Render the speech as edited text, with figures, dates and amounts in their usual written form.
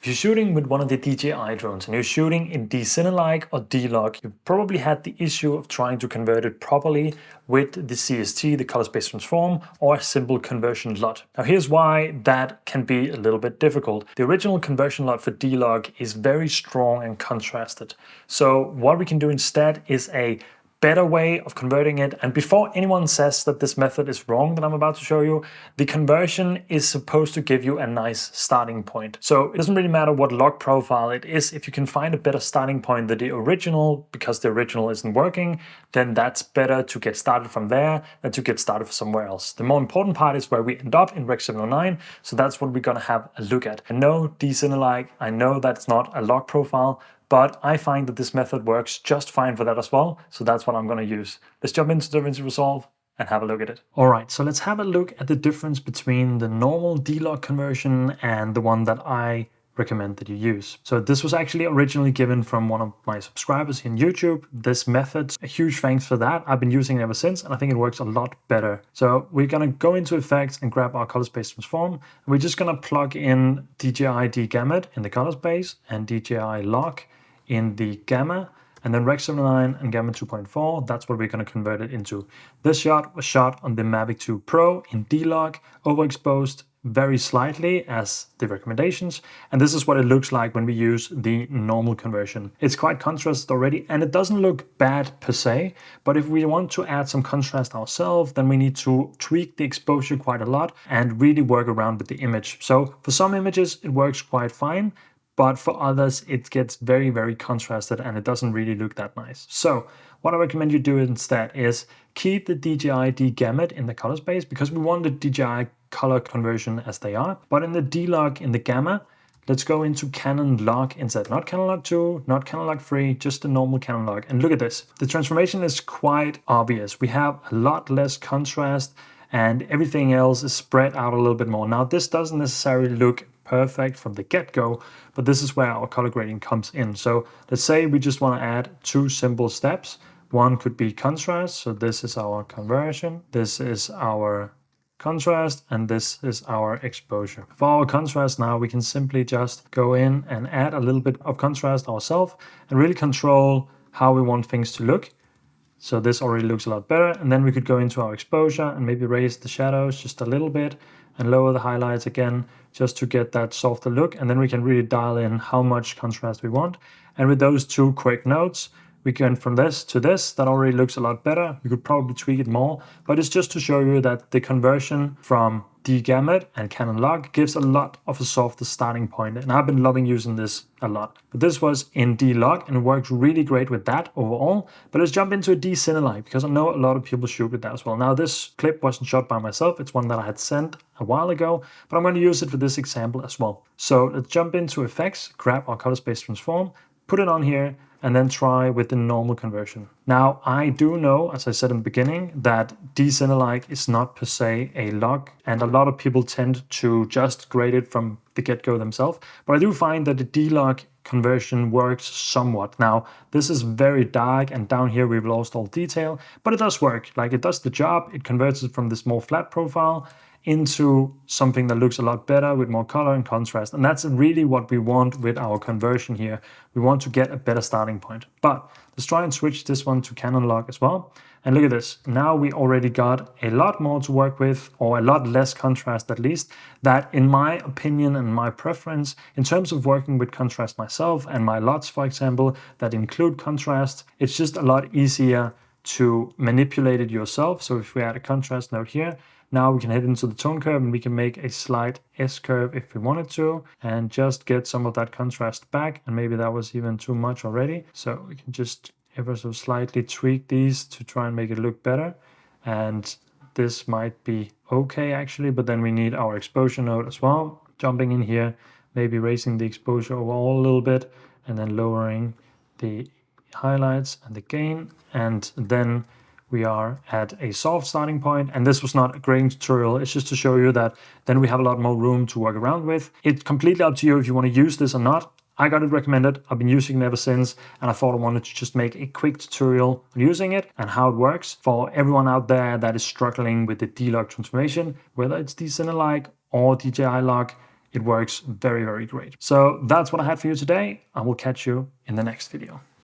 If you're shooting with one of the DJI drones and you're shooting in D-Cinelike or D-Log, you probably had the issue of trying to convert it properly with the CST, the color space transform, or a simple conversion LUT. Now here's why that can be a little bit difficult. The original conversion LUT for D-Log is very strong and contrasted. So what we can do instead is a better way of converting it. And before anyone says that this method is wrong that I'm about to show you, the conversion is supposed to give you a nice starting point. So it doesn't really matter what log profile it is. If you can find a better starting point than the original, because the original isn't working, then that's better to get started from there than to get started from somewhere else. The more important part is where we end up in Rec.709. So that's what we're gonna have a look at. I know D-Cinelike, I know that's not a log profile, but I find that this method works just fine for that as well. So that's what I'm going to use. Let's jump into DaVinci Resolve and have a look at it. All right, so let's have a look at the difference between the normal D-Log conversion and the one that I recommend that you use. So this was actually originally given from one of my subscribers in YouTube. This method, a huge thanks for that. I've been using it ever since, and I think it works a lot better. So we're gonna go into effects and grab our color space transform. And we're just gonna plug in DJI D-Gamut in the color space and DJI Log in the gamma, and then Rec.709 and gamma 2.4, that's what we're going to convert it into. This shot was shot on the Mavic 2 Pro in D-Log, overexposed very slightly as the recommendations, and this is what it looks like when we use the normal conversion. It's quite contrasted already, and it doesn't look bad per se, but if we want to add some contrast ourselves, then we need to tweak the exposure quite a lot and really work around with the image. So for some images, it works quite fine, but for others, it gets very, very contrasted and it doesn't really look that nice. So what I recommend you do instead is keep the DJI D-Gamut in the color space because we want the DJI color conversion as they are. But in the D-Log, in the gamma, let's go into Canon Log instead. Not Canon Log 2, not Canon Log 3, just the normal Canon Log. And look at this. The transformation is quite obvious. We have a lot less contrast and everything else is spread out a little bit more. Now, this doesn't necessarily look perfect from the get-go, but this is where our color grading comes in. So let's say we just want to add two simple steps. One could be contrast. So this is our conversion. This is our contrast, and this is our exposure. For our contrast now, we can simply just go in and add a little bit of contrast ourselves and really control how we want things to look. So this already looks a lot better. And then we could go into our exposure and maybe raise the shadows just a little bit and lower the highlights again, just to get that softer look. And then we can really dial in how much contrast we want. And with those two quick notes, we can from this to this, that already looks a lot better. We could probably tweak it more, but it's just to show you that the conversion from D-Gamut and Canon Log gives a lot of a softer starting point. And I've been loving using this a lot. But this was in D-Log and it works really great with that overall. But let's jump into a D-Cinelike because I know a lot of people shoot with that as well. Now this clip wasn't shot by myself. It's one that I had sent a while ago, but I'm going to use it for this example as well. So let's jump into effects, grab our color space transform, put it on here, and then try with the normal conversion. Now, I do know, as I said in the beginning, that D-Cinelike is not per se a log, and a lot of people tend to just grade it from the get-go themselves. But I do find that the D-Log conversion works somewhat. Now, this is very dark, and down here we've lost all detail, but it does work. Like, it does the job. It converts it from this more flat profile into something that looks a lot better with more color and contrast. And that's really what we want with our conversion here. We want to get a better starting point. But let's try and switch this one to Canon Log as well. And look at this. Now we already got a lot more to work with, or a lot less contrast at least, that in my opinion and my preference, in terms of working with contrast myself and my LUTs, for example, that include contrast, it's just a lot easier to manipulate it yourself. So if we add a contrast node here, now we can head into the tone curve and we can make a slight S-curve if we wanted to and just get some of that contrast back. And maybe that was even too much already. So we can just ever so slightly tweak these to try and make it look better. And this might be okay actually, but then we need our exposure node as well. Jumping in here, maybe raising the exposure overall a little bit and then lowering the highlights and the gain. And then we are at a soft starting point, and this was not a grading tutorial. It's just to show you that then we have a lot more room to work around with. It's completely up to you if you want to use this or not. I got it recommended. I've been using it ever since, and I thought I wanted to just make a quick tutorial on using it and how it works for everyone out there that is struggling with the D-Log transformation, whether it's D-Cinelike or DJI Log. it works very, very great. So that's what I had for you today. I will catch you in the next video.